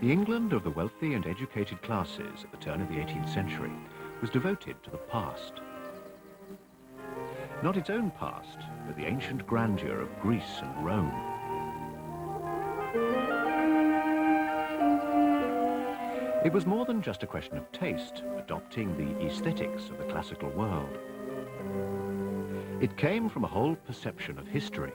The England of the wealthy and educated classes at the turn of the 18th century was devoted to the past. Not its own past, but the ancient grandeur of Greece and Rome. It was more than just a question of taste, adopting the aesthetics of the classical world. It came from a whole perception of history.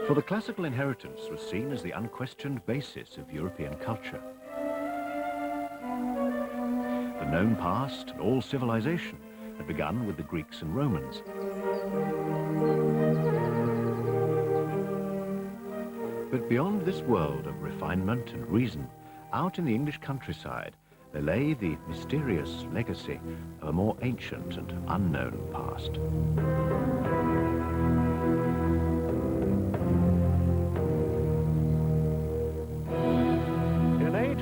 For the classical inheritance was seen as the unquestioned basis of European culture. The known past and all civilization had begun with the Greeks and Romans. But beyond this world of refinement and reason, out in the English countryside, there lay the mysterious legacy of a more ancient and unknown past.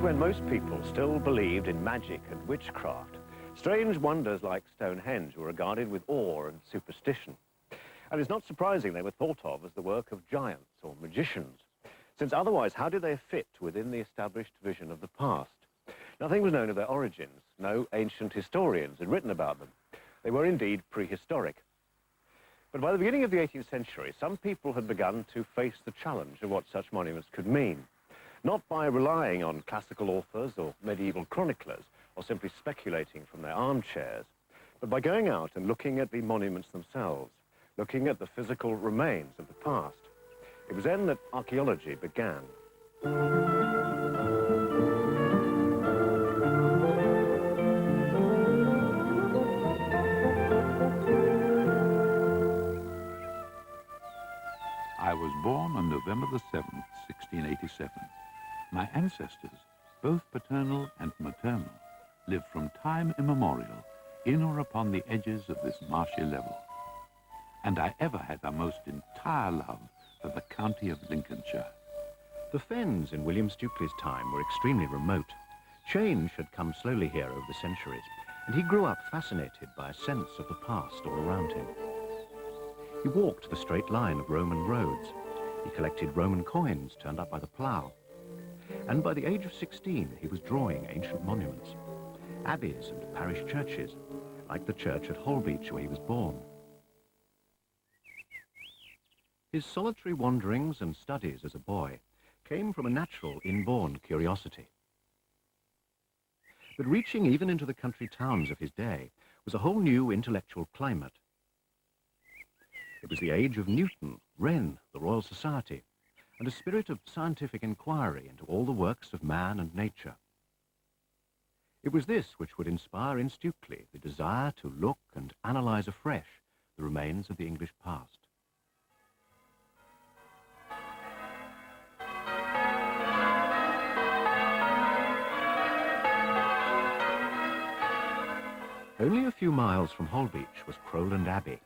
When most people still believed in magic and witchcraft, strange wonders like Stonehenge were regarded with awe and superstition. And it's not surprising they were thought of as the work of giants or magicians, since otherwise how did they fit within the established vision of the past? Nothing was known of their origins. No ancient historians had written about them. They were indeed prehistoric. But by the beginning of the 18th century, some people had begun to face the challenge of what such monuments could mean. Not by relying on classical authors or medieval chroniclers, or simply speculating from their armchairs, but by going out and looking at the monuments themselves, looking at the physical remains of the past. It was then that archaeology began. I was born on November the 7th, 1687. My ancestors, both paternal and maternal, lived from time immemorial in or upon the edges of this marshy level. And I ever had a most entire love for the county of Lincolnshire. The fens in William Stukely's time were extremely remote. Change had come slowly here over the centuries, and he grew up fascinated by a sense of the past all around him. He walked the straight line of Roman roads. He collected Roman coins turned up by the plough. And by the age of 16, he was drawing ancient monuments, abbeys and parish churches, like the church at Holbeach where he was born. His solitary wanderings and studies as a boy came from a natural, inborn curiosity. But reaching even into the country towns of his day was a whole new intellectual climate. It was the age of Newton, Wren, the Royal Society, and a spirit of scientific inquiry into all the works of man and nature. It was this which would inspire in Stukely the desire to look and analyze afresh the remains of the English past. Only a few miles from Holbeach was Crowland Abbey.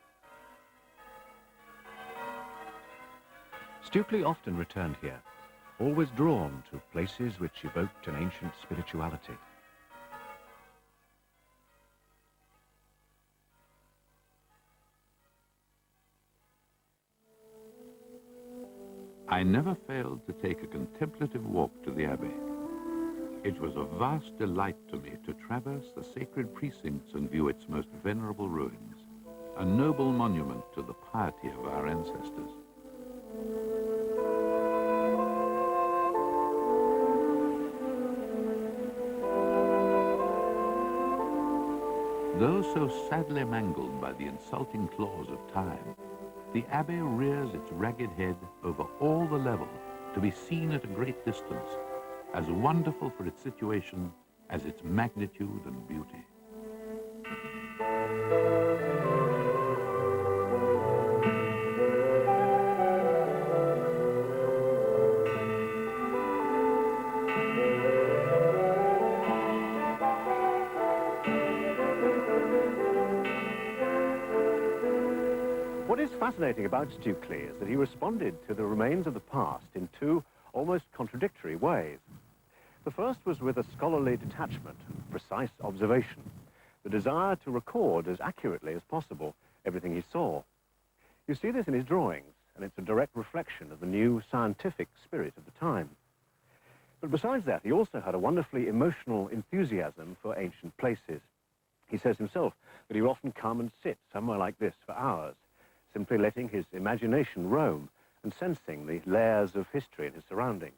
Stukely often returned here, always drawn to places which evoked an ancient spirituality. I never failed to take a contemplative walk to the abbey. It was a vast delight to me to traverse the sacred precincts and view its most venerable ruins, a noble monument to the piety of our ancestors. Though so sadly mangled by the insulting claws of time, the abbey rears its ragged head over all the level to be seen at a great distance, as wonderful for its situation as its magnitude and beauty. What is fascinating about Stukely is that he responded to the remains of the past in two almost contradictory ways. The first was with a scholarly detachment and precise observation, the desire to record as accurately as possible everything he saw. You see this in his drawings, and it's a direct reflection of the new scientific spirit of the time. But besides that, he also had a wonderfully emotional enthusiasm for ancient places. He says himself that he would often come and sit somewhere like this for hours, simply letting his imagination roam and sensing the layers of history in his surroundings.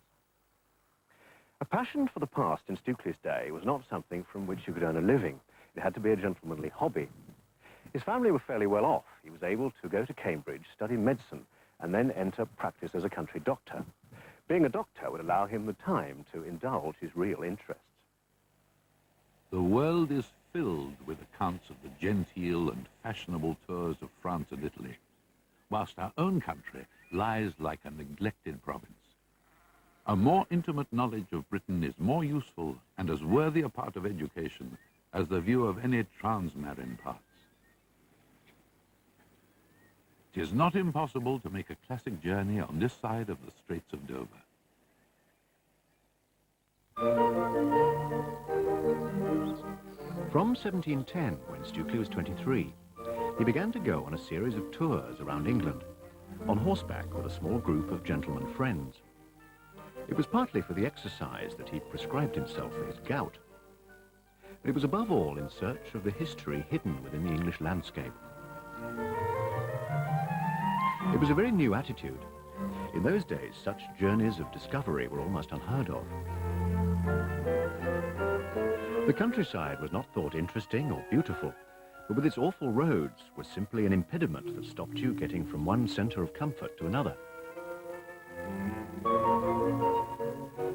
A passion for the past in Stukely's day was not something from which you could earn a living. It had to be a gentlemanly hobby. His family were fairly well off. He was able to go to Cambridge, study medicine, and then enter practice as a country doctor. Being a doctor would allow him the time to indulge his real interests. The world is filled with accounts of the genteel and fashionable tours of France and Italy, whilst our own country lies like a neglected province. A more intimate knowledge of Britain is more useful and as worthy a part of education as the view of any transmarine parts. It is not impossible to make a classic journey on this side of the Straits of Dover. From 1710, when Stukely was 23, he began to go on a series of tours around England, on horseback with a small group of gentlemen friends. It was partly for the exercise that he prescribed himself for his gout, but it was above all in search of the history hidden within the English landscape. It was a very new attitude. In those days, such journeys of discovery were almost unheard of. The countryside was not thought interesting or beautiful, but with its awful roads was simply an impediment that stopped you getting from one centre of comfort to another.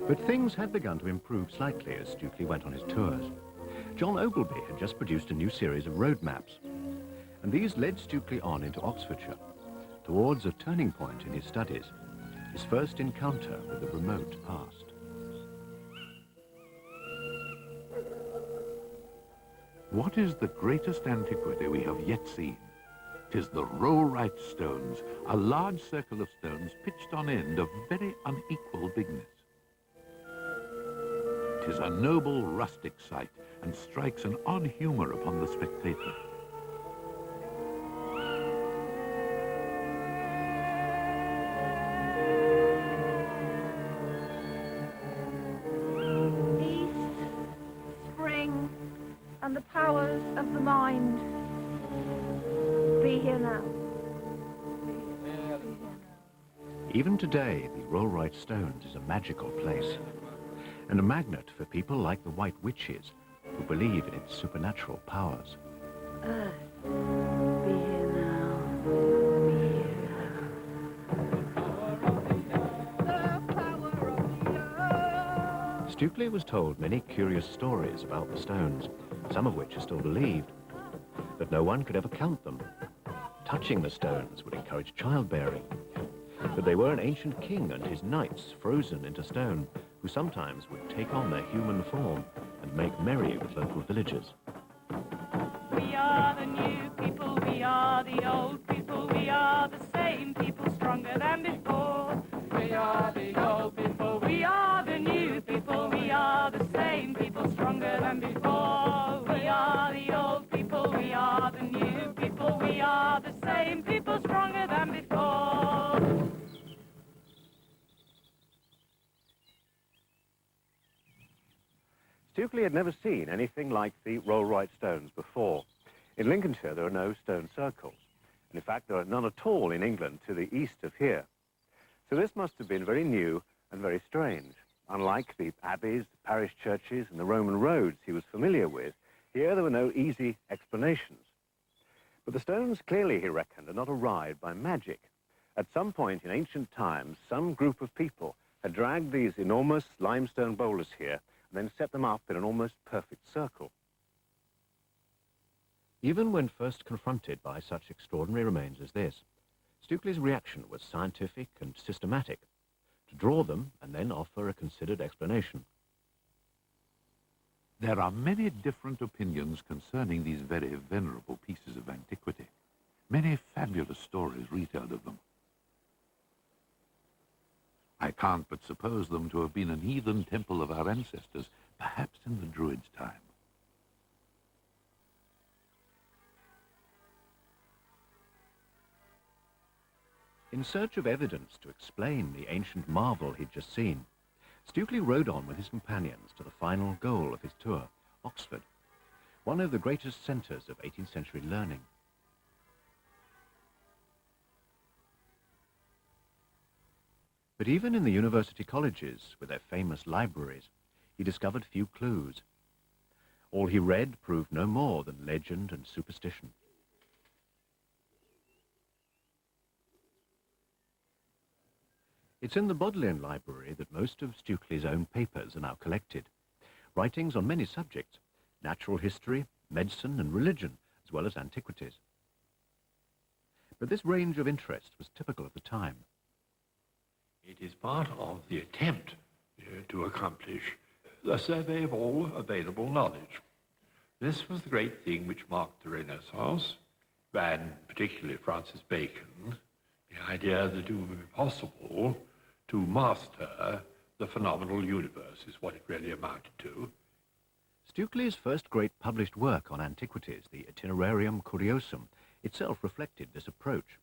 But things had begun to improve slightly as Stukely went on his tours. John Ogilby had just produced a new series of road maps, and these led Stukely on into Oxfordshire, towards a turning point in his studies, his first encounter with the remote past. What is the greatest antiquity we have yet seen? 'Tis the rollright stones, a large circle of stones pitched on end of very unequal bigness. 'Tis a noble rustic sight, and strikes an odd humour upon the spectator. And the powers of the mind. Be here now. Even today, the Rollright Stones is a magical place, and a magnet for people like the White Witches, who believe in its supernatural powers. Earth, be here now. Be here now. The power of the earth. Stukely was told many curious stories about the stones, some of which are still believed, but no one could ever count them. Touching the stones would encourage childbearing, but they were an ancient king and his knights frozen into stone, who sometimes would take on their human form and make merry with local villagers. We are the new people, we are the old people, we are the same people, stronger than before. We are the old people, we are the new people, we are the same people, stronger than before. We are the old people, we are the new people, we are the same people, stronger than before. Stukely had never seen anything like the Rollright Stones before. In Lincolnshire, there are no stone circles. And in fact, there are none at all in England to the east of here. So this must have been very new and very strange. Unlike the abbeys, the parish churches, and the Roman roads he was familiar with, here there were no easy explanations. But the stones clearly, he reckoned, are not arrived by magic. At some point in ancient times, some group of people had dragged these enormous limestone boulders here and then set them up in an almost perfect circle. Even when first confronted by such extraordinary remains as this, Stukely's reaction was scientific and systematic, to draw them and then offer a considered explanation. There are many different opinions concerning these very venerable pieces of antiquity. Many fabulous stories retold of them. I can't but suppose them to have been an heathen temple of our ancestors, perhaps in the Druids' time. In search of evidence to explain the ancient marvel he'd just seen, Stukely rode on with his companions to the final goal of his tour, Oxford, one of the greatest centres of 18th century learning. But even in the university colleges, with their famous libraries, he discovered few clues. All he read proved no more than legend and superstition. It's in the Bodleian Library that most of Stukely's own papers are now collected. Writings on many subjects, natural history, medicine and religion, as well as antiquities. But this range of interest was typical of the time. It is part of the attempt to accomplish a survey of all available knowledge. This was the great thing which marked the Renaissance, and particularly Francis Bacon, the idea that it would be possible to master the phenomenal universe is what it really amounted to. Stukely's first great published work on antiquities, the Itinerarium Curiosum, itself reflected this approach.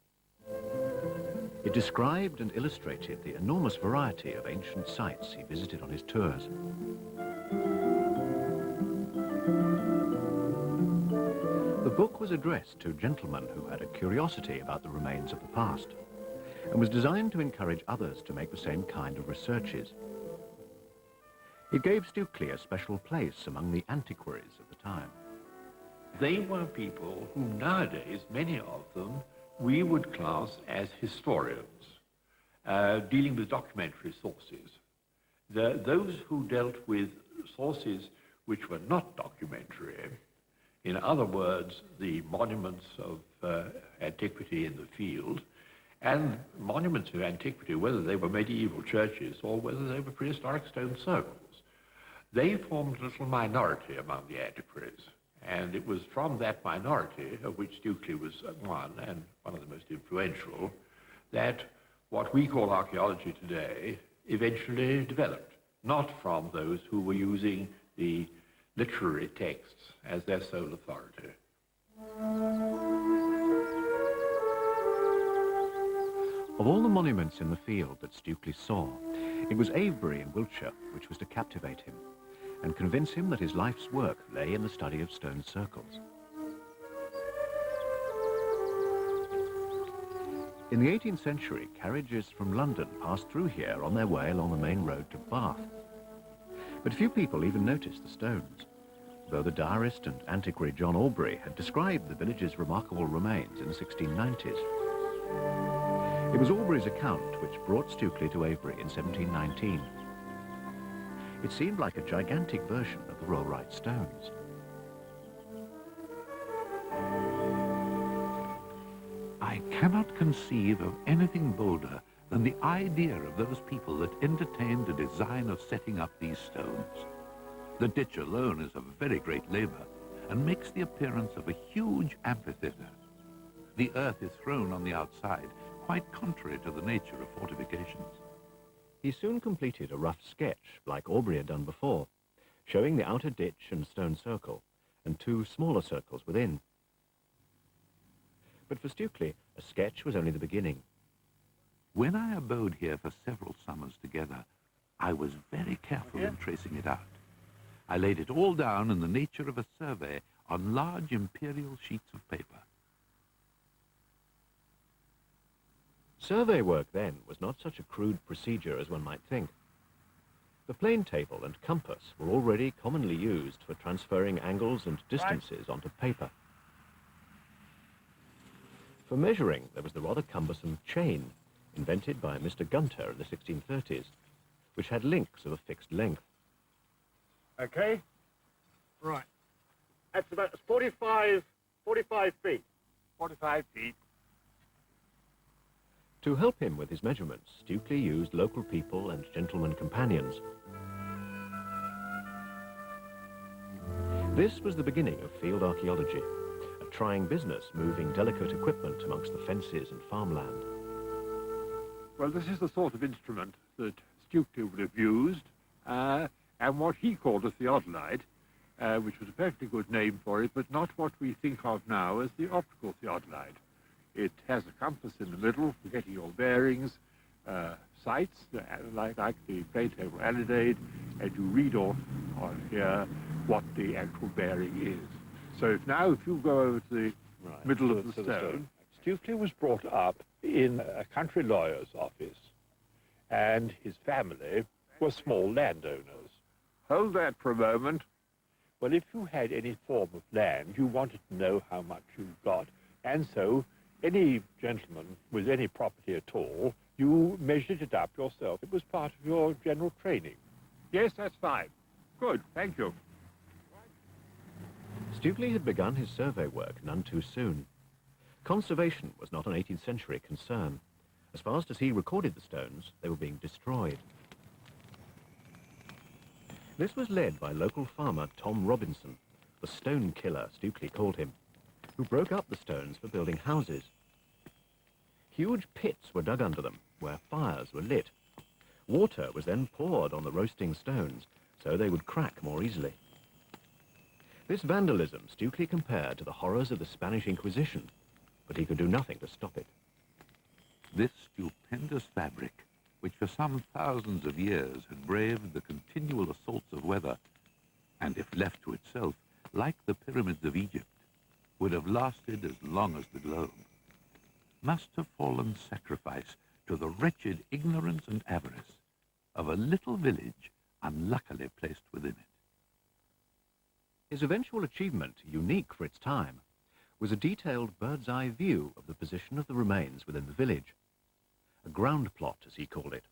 It described and illustrated the enormous variety of ancient sites he visited on his tours. The book was addressed to gentlemen who had a curiosity about the remains of the past, and was designed to encourage others to make the same kind of researches. It gave Stukely a special place among the antiquaries of the time. They were people whom nowadays, many of them, we would class as historians, dealing with documentary sources. Those who dealt with sources which were not documentary, in other words, the monuments of antiquity in the field, and monuments of antiquity, whether they were medieval churches or whether they were prehistoric stone circles, they formed a little minority among the antiquaries. And it was from that minority, of which Stukely was one, and one of the most influential, that what we call archaeology today eventually developed, not from those who were using the literary texts as their sole authority. Of all the monuments in the field that Stukely saw, it was Avebury in Wiltshire which was to captivate him and convince him that his life's work lay in the study of stone circles. In the 18th century, carriages from London passed through here on their way along the main road to Bath. But few people even noticed the stones, though the diarist and antiquary John Aubrey had described the village's remarkable remains in the 1690s. It was Aubrey's account which brought Stukely to Avebury in 1719. It seemed like a gigantic version of the Rollright stones. I cannot conceive of anything bolder than the idea of those people that entertained the design of setting up these stones. The ditch alone is of very great labor and makes the appearance of a huge amphitheater. The earth is thrown on the outside, quite contrary to the nature of fortifications. He soon completed a rough sketch, like Aubrey had done before, showing the outer ditch and stone circle, and two smaller circles within. But for Stukely, a sketch was only the beginning. When I abode here for several summers together, I was very careful in tracing it out. I laid it all down in the nature of a survey on large imperial sheets of paper. Survey work then was not such a crude procedure as one might think. The plane table and compass were already commonly used for transferring angles and distances onto paper. For measuring, there was the rather cumbersome chain, invented by Mr. Gunter in the 1630s, which had links of a fixed length. Okay, right. That's about 45 feet. 45 feet. To help him with his measurements, Stukely used local people and gentlemen companions. This was the beginning of field archaeology, a trying business moving delicate equipment amongst the fences and farmland. Well, this is the sort of instrument that Stukely would have used, and what he called a theodolite, which was a perfectly good name for it, but not what we think of now as the optical theodolite. It has a compass in the middle for getting your bearings, sights, like the plate table alidade, and you read off on here what the actual bearing is. So if you go over to the middle of the stone, Stukely was brought up in a country lawyer's office, and his family were small landowners. Hold that for a moment. Well, if you had any form of land, you wanted to know how much you got. And so any gentleman with any property at all, you measured it up yourself. It was part of your general training. Yes, that's fine. Good, thank you. Stukely had begun his survey work none too soon. Conservation was not an 18th century concern. As fast as he recorded the stones, they were being destroyed. This was led by local farmer Tom Robinson, the stone killer, Stukely called him, who broke up the stones for building houses. Huge pits were dug under them, where fires were lit. Water was then poured on the roasting stones, so they would crack more easily. This vandalism Stukely compared to the horrors of the Spanish Inquisition, but he could do nothing to stop it. This stupendous fabric, which for some thousands of years had braved the continual assaults of weather, and if left to itself, like the pyramids of Egypt, would have lasted as long as the globe, must have fallen sacrifice to the wretched ignorance and avarice of a little village unluckily placed within it. His eventual achievement, unique for its time, was a detailed bird's-eye view of the position of the remains within the village, a ground plot, as he called it.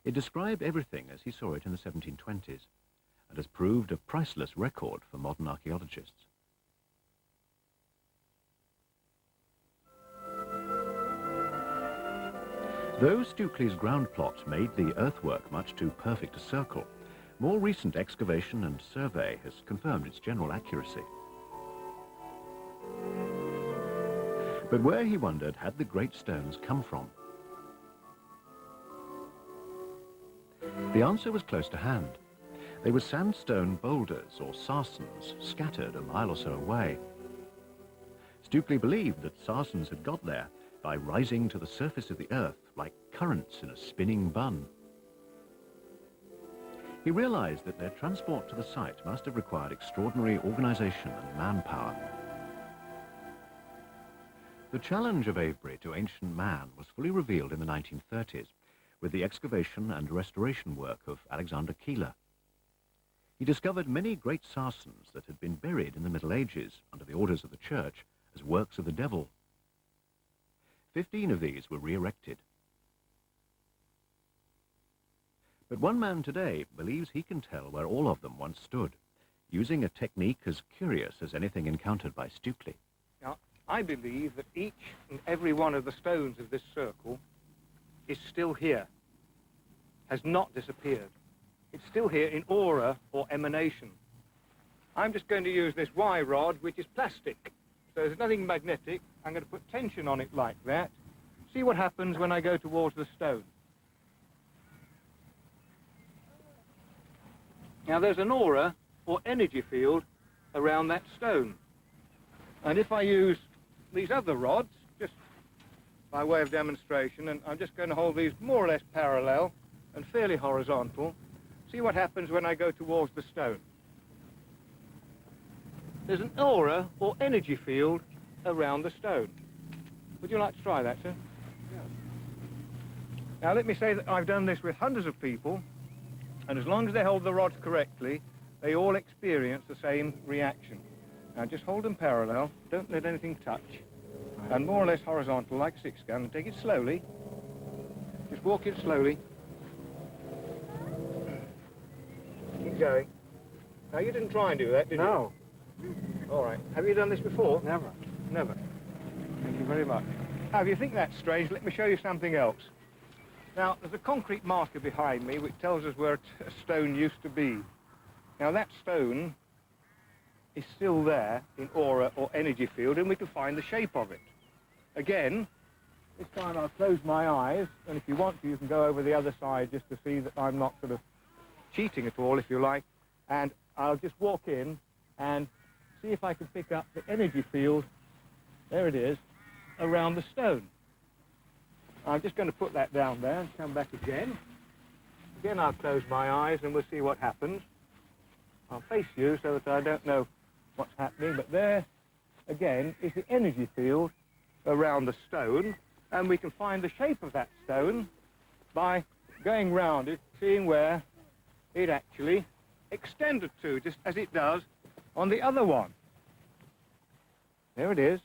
It described everything as he saw it in the 1720s, and has proved a priceless record for modern archaeologists. Though Stukely's ground plot made the earthwork much too perfect a circle, more recent excavation and survey has confirmed its general accuracy. But where, he wondered, had the great stones come from? The answer was close to hand. They were sandstone boulders or sarsens scattered a mile or so away. Stukely believed that sarsens had got there by rising to the surface of the earth like currents in a spinning bun. He realized that their transport to the site must have required extraordinary organization and manpower. The challenge of Avebury to ancient man was fully revealed in the 1930s with the excavation and restoration work of Alexander Keeler. He discovered many great sarsens that had been buried in the Middle Ages under the orders of the Church as works of the devil. 15 of these were re-erected. But one man today believes he can tell where all of them once stood, using a technique as curious as anything encountered by Stukely. Now, I believe that each and every one of the stones of this circle is still here, has not disappeared. It's still here in aura or emanation. I'm just going to use this Y rod, which is plastic. So there's nothing magnetic. I'm going to put tension on it like that. See what happens when I go towards the stone. Now there's an aura or energy field around that stone. And if I use these other rods, just by way of demonstration, and I'm just going to hold these more or less parallel and fairly horizontal, see what happens when I go towards the stone. There's an aura or energy field around the stone. Would you like to try that, sir? Yes. Now let me say that I've done this with hundreds of people, and as long as they hold the rods correctly, they all experience the same reaction. Now just hold them parallel, don't let anything touch, and more or less horizontal like a 6-gun, and take it slowly. Just walk it slowly. Keep going. Now you didn't try and do that, did you? No. All right. Have you done this before? Never. Never. Thank you very much. Now, if you think that's strange, let me show you something else. Now, there's a concrete marker behind me which tells us where a stone used to be. Now, that stone is still there in aura or energy field, and we can find the shape of it. Again, this time I'll close my eyes, and if you want to, you can go over the other side just to see that I'm not sort of cheating at all, if you like, and I'll just walk in and see if I can pick up the energy field there it is, around the stone. I'm just going to put that down there and come back again. Again, I'll close my eyes and we'll see what happens. I'll face you so that I don't know what's happening, but there, again, is the energy field around the stone, and we can find the shape of that stone by going round it, seeing where it actually extended to, just as it does on the other one. There it is.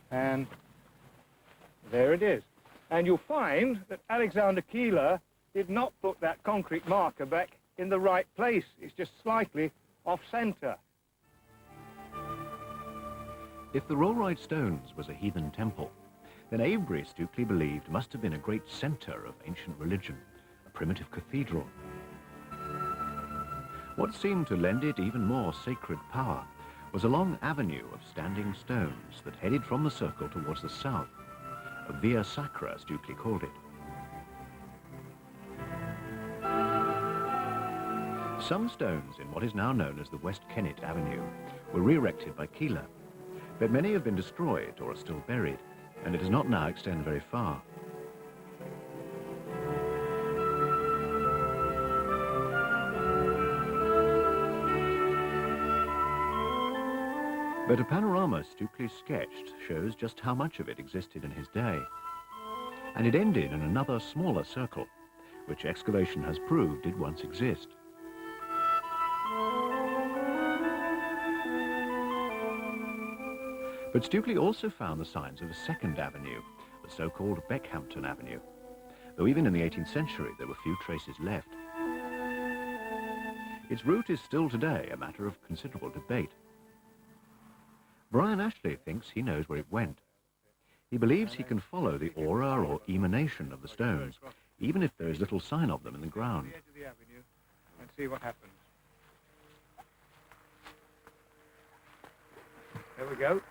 And there it is. And you'll find that Alexander Keeler did not put that concrete marker back in the right place. It's just slightly off-center. If the Rollright Stones was a heathen temple, then Avebury, Stukely believed, must have been a great centre of ancient religion, a primitive cathedral. What seemed to lend it even more sacred power was a long avenue of standing stones that headed from the circle towards the south, a via sacra, Stukely called it. Some stones in what is now known as the West Kennet Avenue were re-erected by Keeler, but many have been destroyed or are still buried, and it does not now extend very far. But a panorama Stukely sketched shows just how much of it existed in his day. And it ended in another smaller circle, which excavation has proved did once exist. But Stukely also found the signs of a second avenue, the so-called Beckhampton Avenue, though even in the 18th century there were few traces left. Its route is still today a matter of considerable debate. Brian Ashley thinks he knows where it went. He believes he can follow the aura or emanation of the stones, even if there is little sign of them in the ground. The edge of the avenue and see what happens. There we go.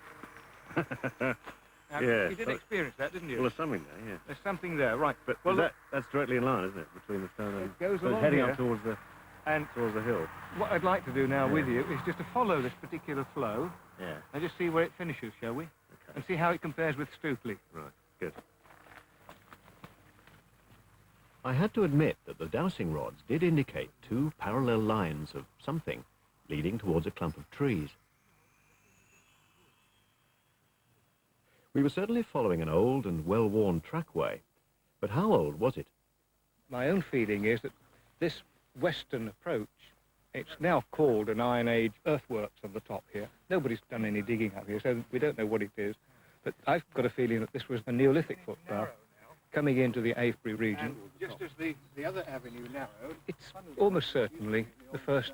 Now, Yes, you did experience that, didn't you? Well, there's something there, yeah. There's something there, right. But well, that's directly in line, isn't it, between the stone and... It goes so it's along heading here. up towards the hill. What I'd like to do now with you is just to follow this particular flow Yeah. and just see where it finishes, shall we? Okay. And see how it compares with Stukely. Right, good. I had to admit that the dowsing rods did indicate two parallel lines of something leading towards a clump of trees. We were certainly following an old and well-worn trackway, but how old was it? My own feeling is that this western approach, it's now called an Iron Age earthworks on the top here. Nobody's done any digging up here, so we don't know what it is. But I've got a feeling that this was a Neolithic footpath coming into the Avebury region. And just as the other avenue narrowed... It's almost certainly the first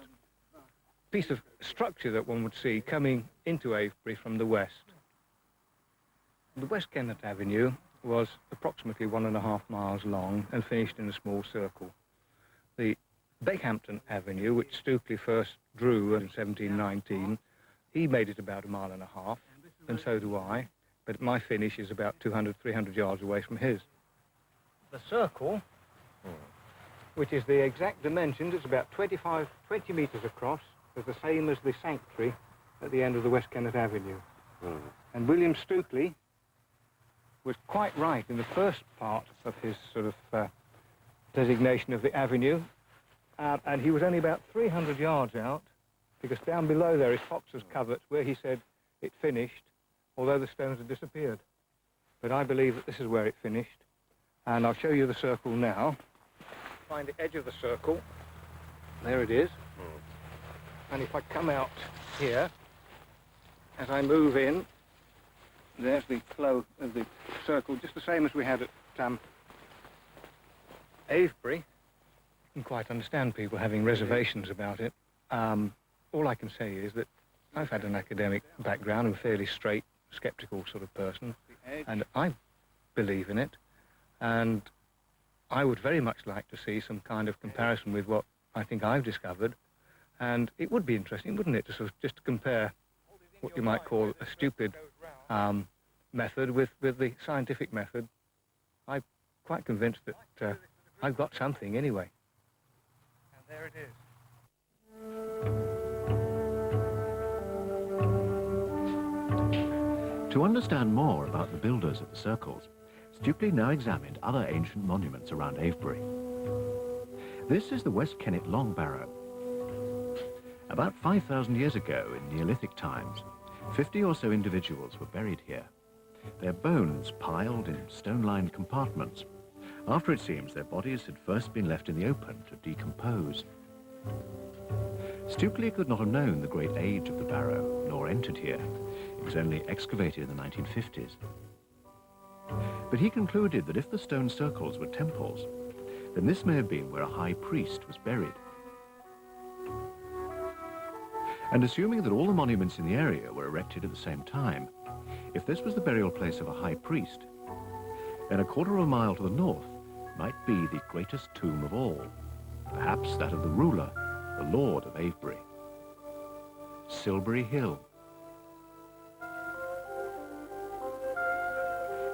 piece of structure that one would see coming into Avebury from the west. The West Kennet Avenue was approximately 1.5 miles long and finished in a small circle. The Beckhampton Avenue, which Stukely first drew in 1719, he made it about 1.5 miles, and so do I, but my finish is about 200, 300 yards away from his. The circle, which is the exact dimensions, it's about 20 metres across, is the same as the sanctuary at the end of the West Kennet Avenue. And William Stukely was quite right in the first part of his sort of designation of the avenue, and he was only about 300 yards out, because down below there is Fox's Covert, where he said it finished, although the stones had disappeared. But I believe that this is where it finished, and I'll show you the circle now. Find the edge of the circle. There it is. And if I come out here, as I move in, there's the flow of the circle, just the same as we had at Avebury. I can quite understand people having reservations about it. All I can say is that I've had an academic background. I'm a fairly straight, sceptical sort of person, and I believe in it. And I would very much like to see some kind of comparison with what I think I've discovered. And it would be interesting, wouldn't it, to sort of just compare what you might call a stupid method with the scientific method. I'm quite convinced that I've got something anyway. And there it is. To understand more about the builders of the circles, Stukely now examined other ancient monuments around Avebury. This is the West Kennet Long Barrow. About 5,000 years ago, in Neolithic times, 50 or so individuals were buried here, their bones piled in stone-lined compartments, after it seems their bodies had first been left in the open to decompose. Stukely could not have known the great age of the barrow, nor entered here. It was only excavated in the 1950s. But he concluded that if the stone circles were temples, then this may have been where a high priest was buried. And assuming that all the monuments in the area were erected at the same time, if this was the burial place of a high priest, then a quarter of a mile to the north might be the greatest tomb of all, perhaps that of the ruler, the Lord of Avebury. Silbury Hill.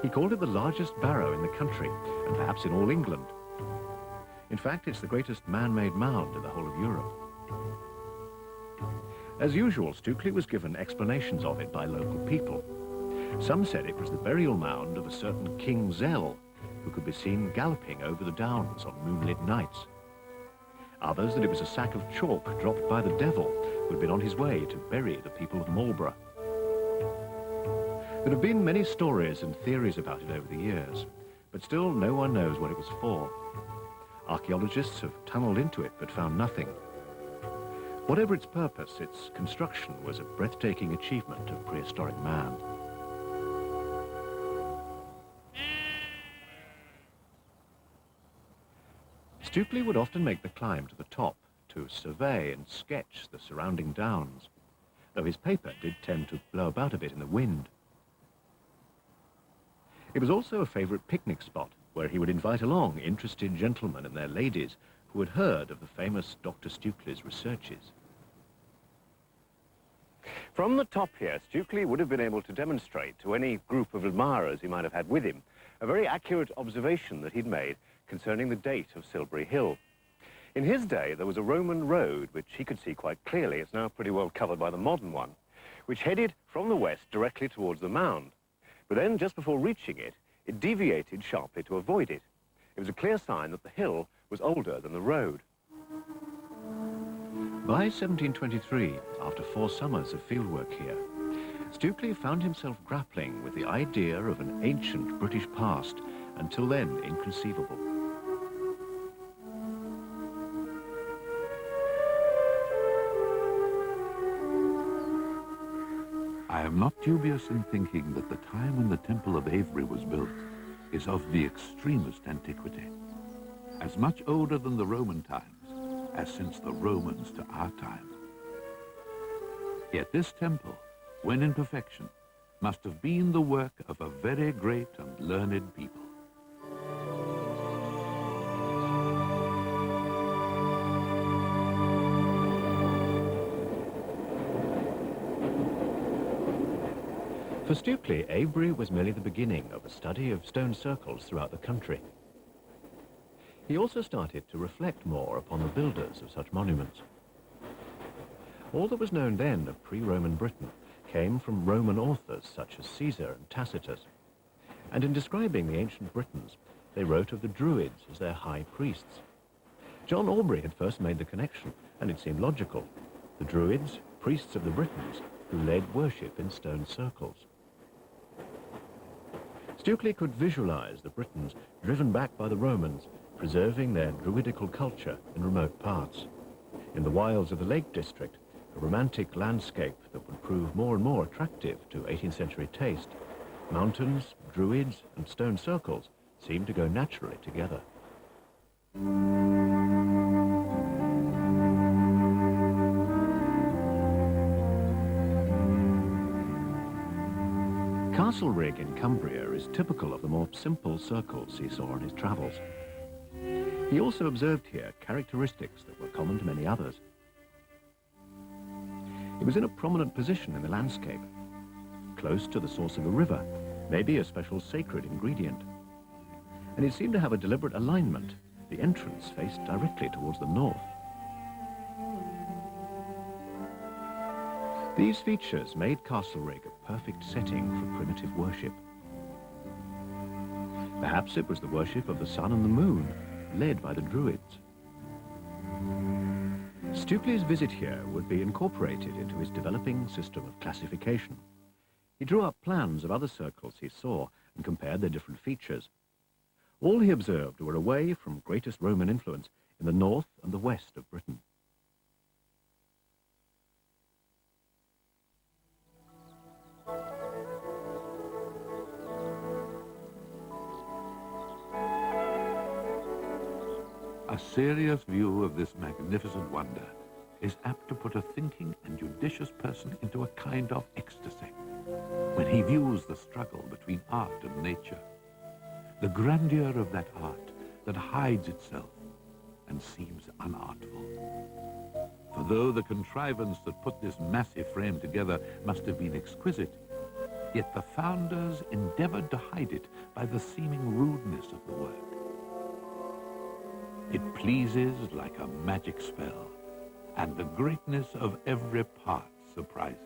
He called it the largest barrow in the country, and perhaps in all England. In fact, it's the greatest man-made mound in the whole of Europe. As usual, Stukely was given explanations of it by local people. Some said it was the burial mound of a certain King Zell, who could be seen galloping over the downs on moonlit nights. Others that it was a sack of chalk dropped by the devil who had been on his way to bury the people of Marlborough. There have been many stories and theories about it over the years, but still no one knows what it was for. Archaeologists have tunneled into it but found nothing. Whatever its purpose, its construction was a breathtaking achievement of prehistoric man. Stukely would often make the climb to the top to survey and sketch the surrounding downs, though his paper did tend to blow about a bit in the wind. It was also a favourite picnic spot where he would invite along interested gentlemen and their ladies who had heard of the famous Dr. Stukely's researches. From the top here, Stukely would have been able to demonstrate to any group of admirers he might have had with him a very accurate observation that he'd made concerning the date of Silbury Hill. In his day, there was a Roman road, which he could see quite clearly. It's now pretty well covered by the modern one, which headed from the west directly towards the mound. But then, just before reaching it, it deviated sharply to avoid it. It was a clear sign that the hill was older than the road. By 1723, after 4 summers of fieldwork here, Stukely found himself grappling with the idea of an ancient British past, until then inconceivable. I am not dubious in thinking that the time when the Temple of Avebury was built is of the extremest antiquity, as much older than the Roman times as since the Romans to our time. Yet this temple, when in perfection, must have been the work of a very great and learned people. For Stukely, Avebury was merely the beginning of a study of stone circles throughout the country. He also started to reflect more upon the builders of such monuments. All that was known then of pre-Roman Britain came from Roman authors such as Caesar and Tacitus. And in describing the ancient Britons, they wrote of the Druids as their high priests. John Aubrey had first made the connection, and it seemed logical. The Druids, priests of the Britons, who led worship in stone circles. Stukely could visualize the Britons driven back by the Romans, preserving their druidical culture in remote parts. In the wilds of the Lake District, a romantic landscape that would prove more and more attractive to 18th century taste. Mountains, druids, and stone circles seemed to go naturally together. Castlerig in Cumbria is typical of the more simple circles he saw on his travels. He also observed here characteristics that were common to many others. It was in a prominent position in the landscape, close to the source of a river, maybe a special sacred ingredient. And it seemed to have a deliberate alignment. The entrance faced directly towards the north. These features made Castlereagh a perfect setting for primitive worship. Perhaps it was the worship of the sun and the moon, led by the Druids. Stukely's visit here would be incorporated into his developing system of classification. He drew up plans of other circles he saw and compared their different features. All he observed were away from greatest Roman influence in the north and the west of Britain. A serious view of this magnificent wonder is apt to put a thinking and judicious person into a kind of ecstasy when he views the struggle between art and nature, the grandeur of that art that hides itself and seems unartful. For though the contrivance that put this massive frame together must have been exquisite, yet the founders endeavored to hide it by the seeming rudeness of the work. It pleases like a magic spell, and the greatness of every part surprises.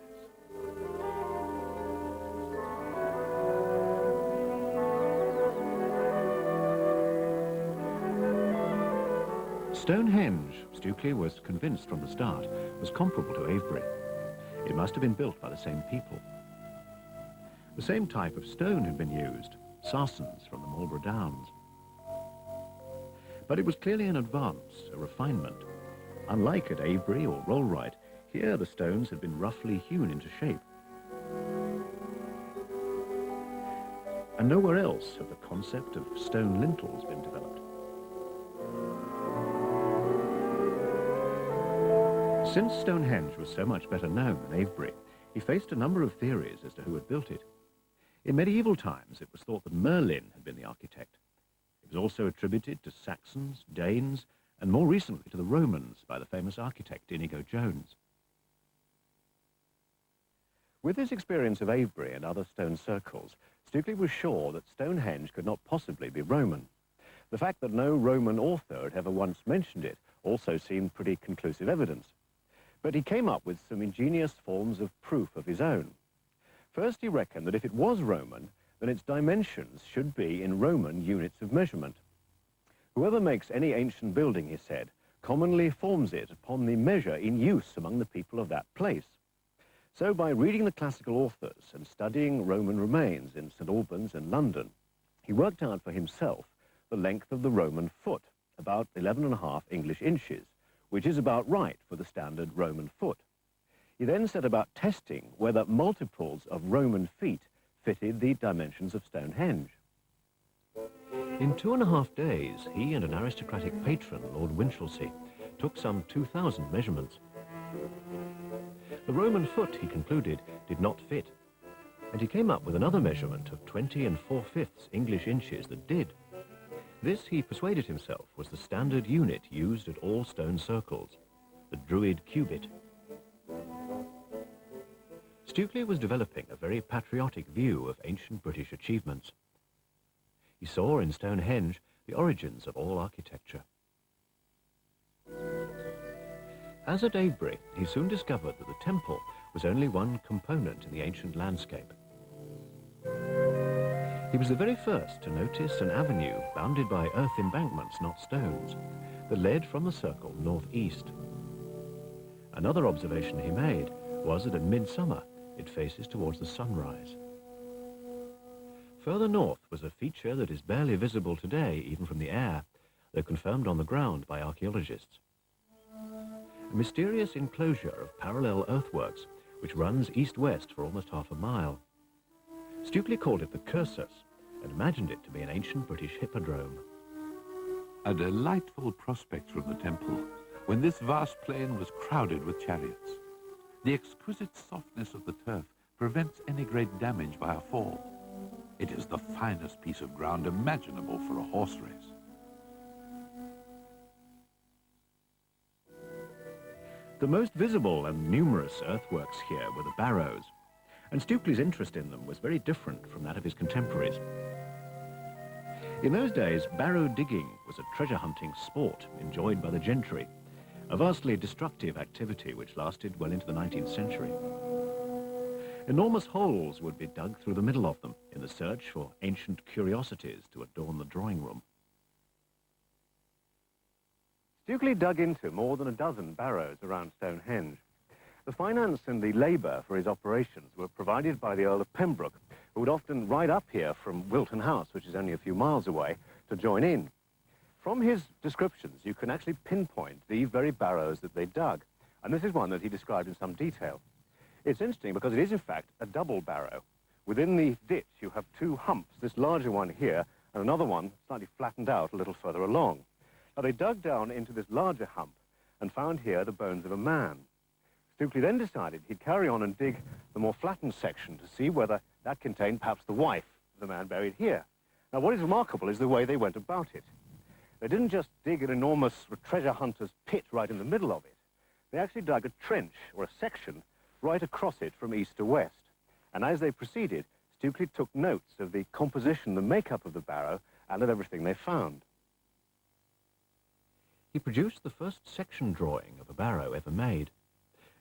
Stonehenge, Stukely was convinced from the start, was comparable to Avebury. It must have been built by the same people. The same type of stone had been used, sarcens from the Marlborough Downs. But it was clearly an advance, a refinement. Unlike at Avebury or Rollright, here the stones had been roughly hewn into shape. And nowhere else had the concept of stone lintels been developed. Since Stonehenge was so much better known than Avebury, he faced a number of theories as to who had built it. In medieval times, it was thought that Merlin had been the architect. It was also attributed to Saxons, Danes, and more recently to the Romans by the famous architect Inigo Jones. With his experience of Avebury and other stone circles, Stukely was sure that Stonehenge could not possibly be Roman. The fact that no Roman author had ever once mentioned it also seemed pretty conclusive evidence. But he came up with some ingenious forms of proof of his own. First, he reckoned that if it was Roman, then its dimensions should be in Roman units of measurement. Whoever makes any ancient building, he said, commonly forms it upon the measure in use among the people of that place. So by reading the classical authors and studying Roman remains in St. Albans and London, he worked out for himself the length of the Roman foot, about 11.5 English inches, which is about right for the standard Roman foot. He then set about testing whether multiples of Roman feet fitted the dimensions of Stonehenge. In 2.5 days, he and an aristocratic patron, Lord Winchelsea, took some 2,000 measurements. The Roman foot, he concluded, did not fit, and he came up with another measurement of 20 4/5 English inches that did. This, he persuaded himself, was the standard unit used at all stone circles, the Druid cubit. Stukely was developing a very patriotic view of ancient British achievements. He saw in Stonehenge the origins of all architecture. As at Avebury, he soon discovered that the temple was only one component in the ancient landscape. He was the very first to notice an avenue bounded by earth embankments, not stones, that led from the circle northeast. Another observation he made was that at midsummer it faces towards the sunrise. Further north was a feature that is barely visible today, even from the air, though confirmed on the ground by archaeologists. A mysterious enclosure of parallel earthworks which runs east-west for almost half a mile. Stukely called it the Cursus and imagined it to be an ancient British hippodrome. A delightful prospect from the temple, when this vast plain was crowded with chariots. The exquisite softness of the turf prevents any great damage by a fall. It is the finest piece of ground imaginable for a horse race. The most visible and numerous earthworks here were the barrows, and Stukely's interest in them was very different from that of his contemporaries. In those days, barrow digging was a treasure-hunting sport enjoyed by the gentry, a vastly destructive activity which lasted well into the 19th century. Enormous holes would be dug through the middle of them in the search for ancient curiosities to adorn the drawing room. Stukely dug into more than a dozen barrows around Stonehenge. The finance and the labour for his operations were provided by the Earl of Pembroke, who would often ride up here from Wilton House, which is only a few miles away, to join in. From his descriptions, you can actually pinpoint the very barrows that they dug, and this is one that he described in some detail. It's interesting because it is, in fact, a double barrow. Within the ditch, you have two humps, this larger one here, and another one slightly flattened out a little further along. Now, they dug down into this larger hump and found here the bones of a man. Stukely then decided he'd carry on and dig the more flattened section to see whether that contained perhaps the wife of the man buried here. Now, what is remarkable is the way they went about it. They didn't just dig an enormous treasure hunter's pit right in the middle of it. They actually dug a trench, or a section, right across it from east to west. And as they proceeded, Stukely took notes of the composition, the makeup of the barrow, and of everything they found. He produced the first section drawing of a barrow ever made,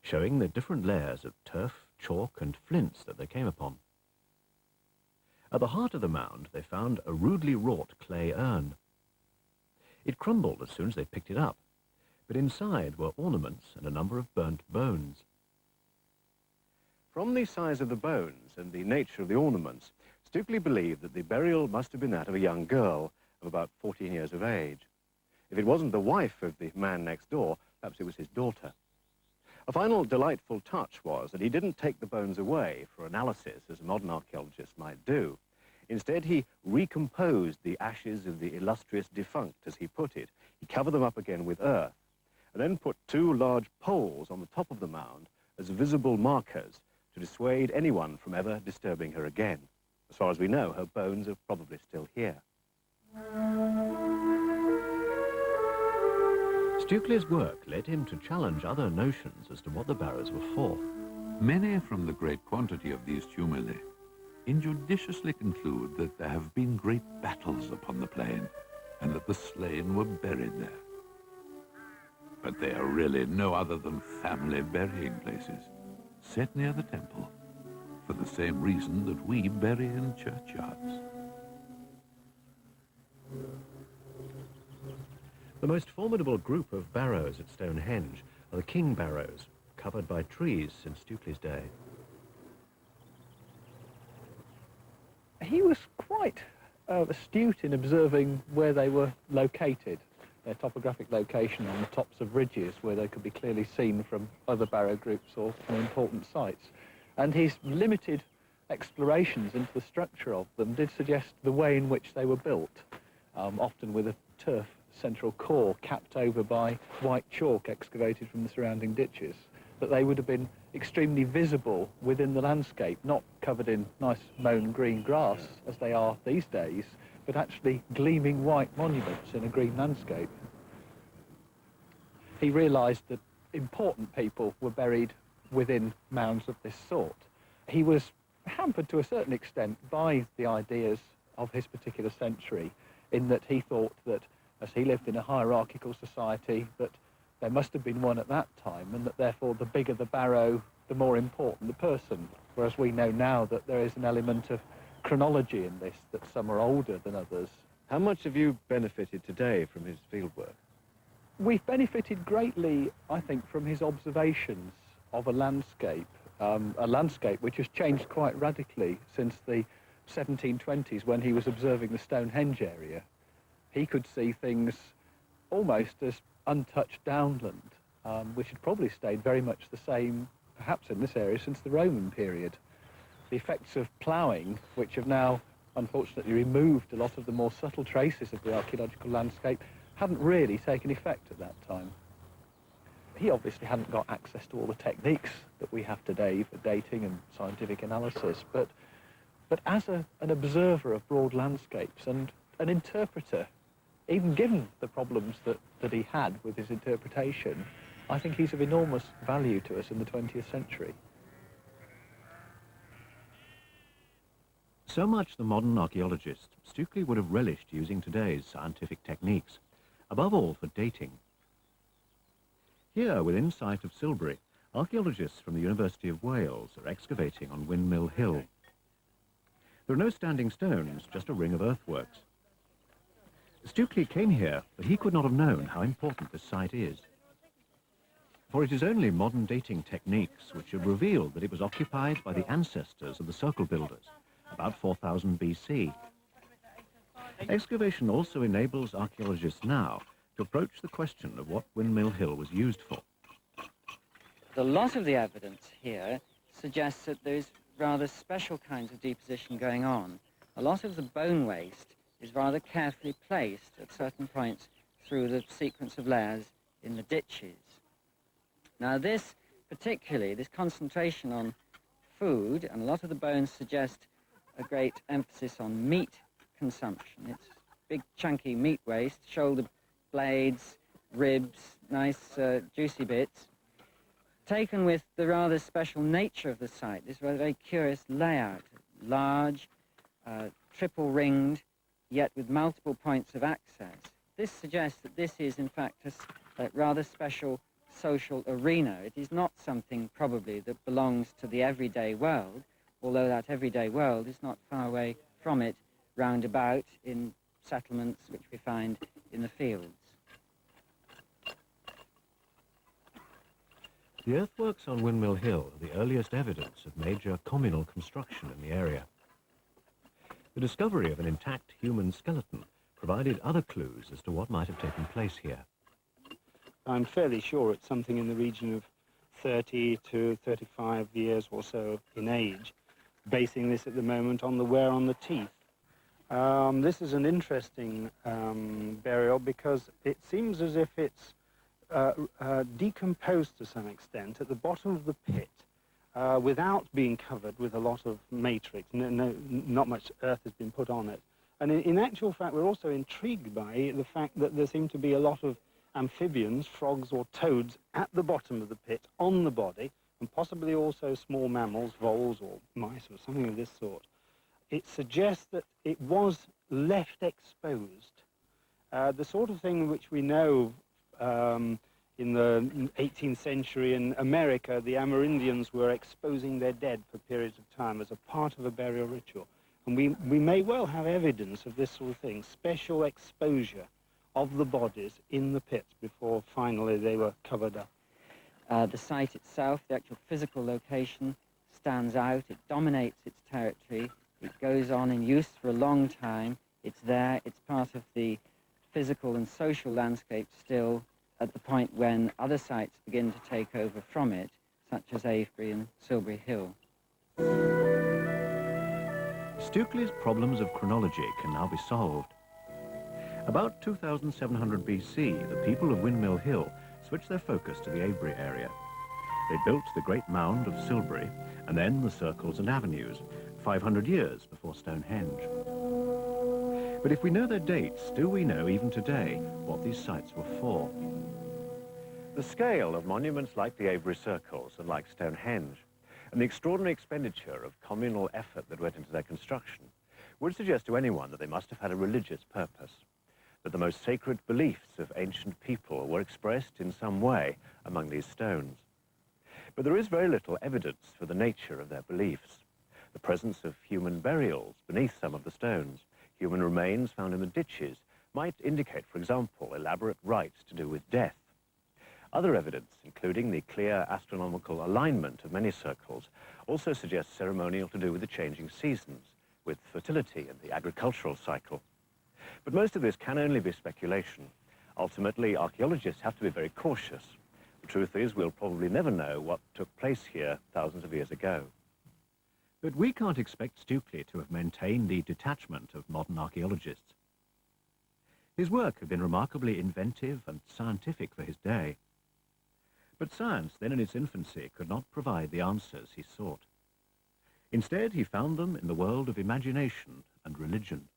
showing the different layers of turf, chalk, and flints that they came upon. At the heart of the mound, they found a rudely wrought clay urn. It crumbled as soon as they picked it up, but inside were ornaments and a number of burnt bones. From the size of the bones and the nature of the ornaments, Stukely believed that the burial must have been that of a young girl of about 14 years of age. If it wasn't the wife of the man next door, perhaps it was his daughter. A final delightful touch was that he didn't take the bones away for analysis, as a modern archaeologist might do. Instead, he recomposed the ashes of the illustrious defunct, as he put it. He covered them up again with earth, and then put two large poles on the top of the mound as visible markers to dissuade anyone from ever disturbing her again. As far as we know, her bones are probably still here. Stukely's work led him to challenge other notions as to what the barrows were for. Many from the great quantity of these tumuli injudiciously conclude that there have been great battles upon the plain, and that the slain were buried there. But they are really no other than family burying places, set near the temple, for the same reason that we bury in churchyards. The most formidable group of barrows at Stonehenge are the king barrows, covered by trees since Stukely's day. He was quite astute in observing where they were located, their topographic location on the tops of ridges where they could be clearly seen from other barrow groups or from important sites. And his limited explorations into the structure of them did suggest the way in which they were built, often with a turf central core capped over by white chalk excavated from the surrounding ditches, that they would have been extremely visible within the landscape, not covered in nice mown green grass as they are these days, but actually gleaming white monuments in a green landscape. He realised that important people were buried within mounds of this sort. He was hampered to a certain extent by the ideas of his particular century, in that he thought that as he lived in a hierarchical society, that there must have been one at that time, and that therefore the bigger the barrow, the more important the person. Whereas we know now that there is an element of chronology in this, that some are older than others. How much have you benefited today from his fieldwork? We've benefited greatly, I think, from his observations of a landscape which has changed quite radically since the 1720s, when he was observing the Stonehenge area. He could see things almost as untouched downland, which had probably stayed very much the same, perhaps in this area, since the Roman period. The effects of ploughing, which have now unfortunately removed a lot of the more subtle traces of the archaeological landscape, hadn't really taken effect at that time. He obviously hadn't got access to all the techniques that we have today for dating and scientific analysis, but as an observer of broad landscapes and an interpreter, even given the problems that he had with his interpretation, I think he's of enormous value to us in the 20th century. So much the modern archaeologist, Stukely would have relished using today's scientific techniques, above all for dating. Here, within sight of Silbury, Archaeologists from the University of Wales are excavating on Windmill Hill. There are no standing stones, just a ring of earthworks. Stukely came here, but he could not have known how important this site is. For it is only modern dating techniques which have revealed that it was occupied by the ancestors of the circle builders, about 4000 BC. Excavation also enables archaeologists now to approach the question of what Windmill Hill was used for. A lot of the evidence here suggests that there's rather special kinds of deposition going on. A lot of the bone waste is rather carefully placed at certain points through the sequence of layers in the ditches. Now this particularly, this concentration on food, and a lot of the bones suggest a great emphasis on meat consumption. It's big chunky meat waste, shoulder blades, ribs, nice juicy bits, taken with the rather special nature of the site, this very curious layout, large, triple-ringed, yet with multiple points of access. This suggests that this is, in fact, a rather special social arena. It is not something, probably, that belongs to the everyday world, although that everyday world is not far away from it, round about in settlements which we find in the fields. The earthworks on Windmill Hill are the earliest evidence of major communal construction in the area. The discovery of an intact human skeleton provided other clues as to what might have taken place here. I'm fairly sure it's something in the region of 30 to 35 years or so in age, basing this at the moment on the wear on the teeth. This is an interesting burial because it seems as if it's decomposed to some extent at the bottom of the pit without being covered with a lot of matrix. Not much earth has been put on it. And in actual fact, we're also intrigued by the fact that there seem to be a lot of amphibians, frogs or toads, at the bottom of the pit, on the body, and possibly also small mammals, voles or mice or something of this sort. It suggests that it was left exposed. The sort of thing which we know in the 18th century in America, the Amerindians were exposing their dead for periods of time as a part of a burial ritual. And we may well have evidence of this sort of thing, special exposure of the bodies in the pits before finally they were covered up. The site itself, the actual physical location, stands out. It dominates its territory. It goes on in use for a long time. It's there. It's part of the physical and social landscape still at the point when other sites begin to take over from it, such as Avebury and Silbury Hill. Stukely's problems of chronology can now be solved. About 2700 BC, the people of Windmill Hill switched their focus to the Avebury area. They built the great mound of Silbury, and then the circles and avenues, 500 years before Stonehenge. But if we know their dates, do we know even today what these sites were for? The scale of monuments like the Avebury Circles and like Stonehenge, and the extraordinary expenditure of communal effort that went into their construction, would suggest to anyone that they must have had a religious purpose, that the most sacred beliefs of ancient people were expressed in some way among these stones. But there is very little evidence for the nature of their beliefs. The presence of human burials beneath some of the stones, human remains found in the ditches, might indicate, for example, elaborate rites to do with death. Other evidence, including the clear astronomical alignment of many circles, also suggests ceremonial to do with the changing seasons, with fertility and the agricultural cycle. But most of this can only be speculation. Ultimately, archaeologists have to be very cautious. The truth is, we'll probably never know what took place here thousands of years ago. But we can't expect Stukely to have maintained the detachment of modern archaeologists. His work had been remarkably inventive and scientific for his day. But science, then in its infancy, could not provide the answers he sought. Instead, he found them in the world of imagination and religion.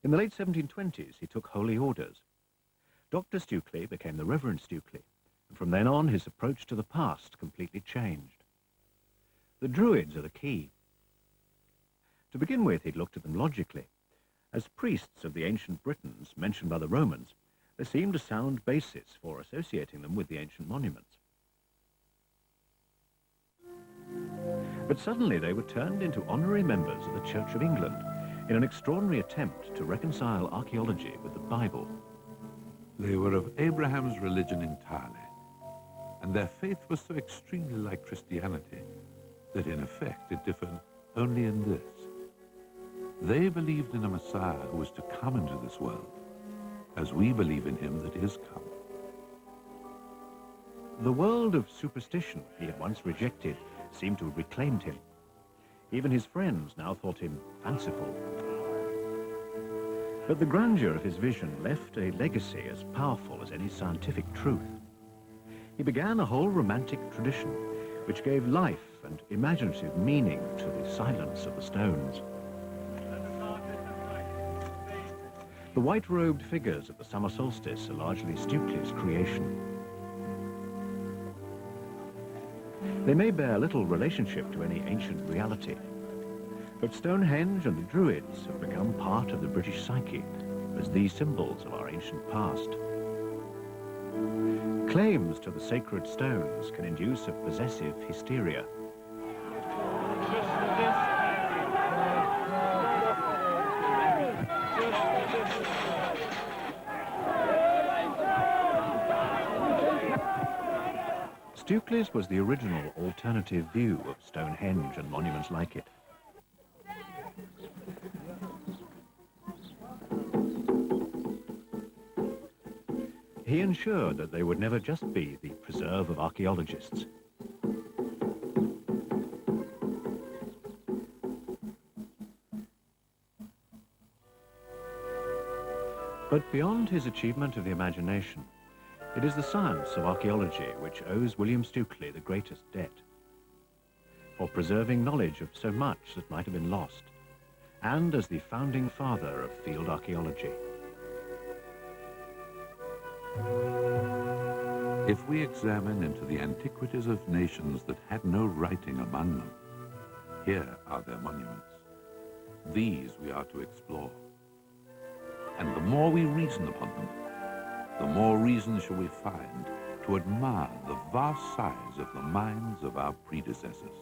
In the late 1720s, he took holy orders. Dr. Stukely became the Reverend Stukely, and from then on, his approach to the past completely changed. The Druids are the key. To begin with, he'd looked at them logically. As priests of the ancient Britons mentioned by the Romans, there seemed a sound basis for associating them with the ancient monuments. But suddenly they were turned into honorary members of the Church of England in an extraordinary attempt to reconcile archaeology with the Bible. They were of Abraham's religion entirely, and their faith was so extremely like Christianity that in effect it differed only in this. They believed in a Messiah who was to come into this world, as we believe in him that is come. The world of superstition he had once rejected seemed to have reclaimed him. Even his friends now thought him fanciful. But the grandeur of his vision left a legacy as powerful as any scientific truth. He began a whole romantic tradition which gave life and imaginative meaning to the silence of the stones. The white-robed figures of the summer solstice are largely Stukely's creation. They may bear little relationship to any ancient reality, but Stonehenge and the Druids have become part of the British psyche as these symbols of our ancient past. Claims to the sacred stones can induce a possessive hysteria. Stukely's was the original alternative view of Stonehenge and monuments like it. He ensured that they would never just be the preserve of archaeologists. But beyond his achievement of the imagination, it is the science of archaeology which owes William Stukely the greatest debt for preserving knowledge of so much that might have been lost, and as the founding father of field archaeology. If we examine into the antiquities of nations that had no writing among them, here are their monuments. These we are to explore. And the more we reason upon them, the more reason shall we find to admire the vast size of the minds of our predecessors.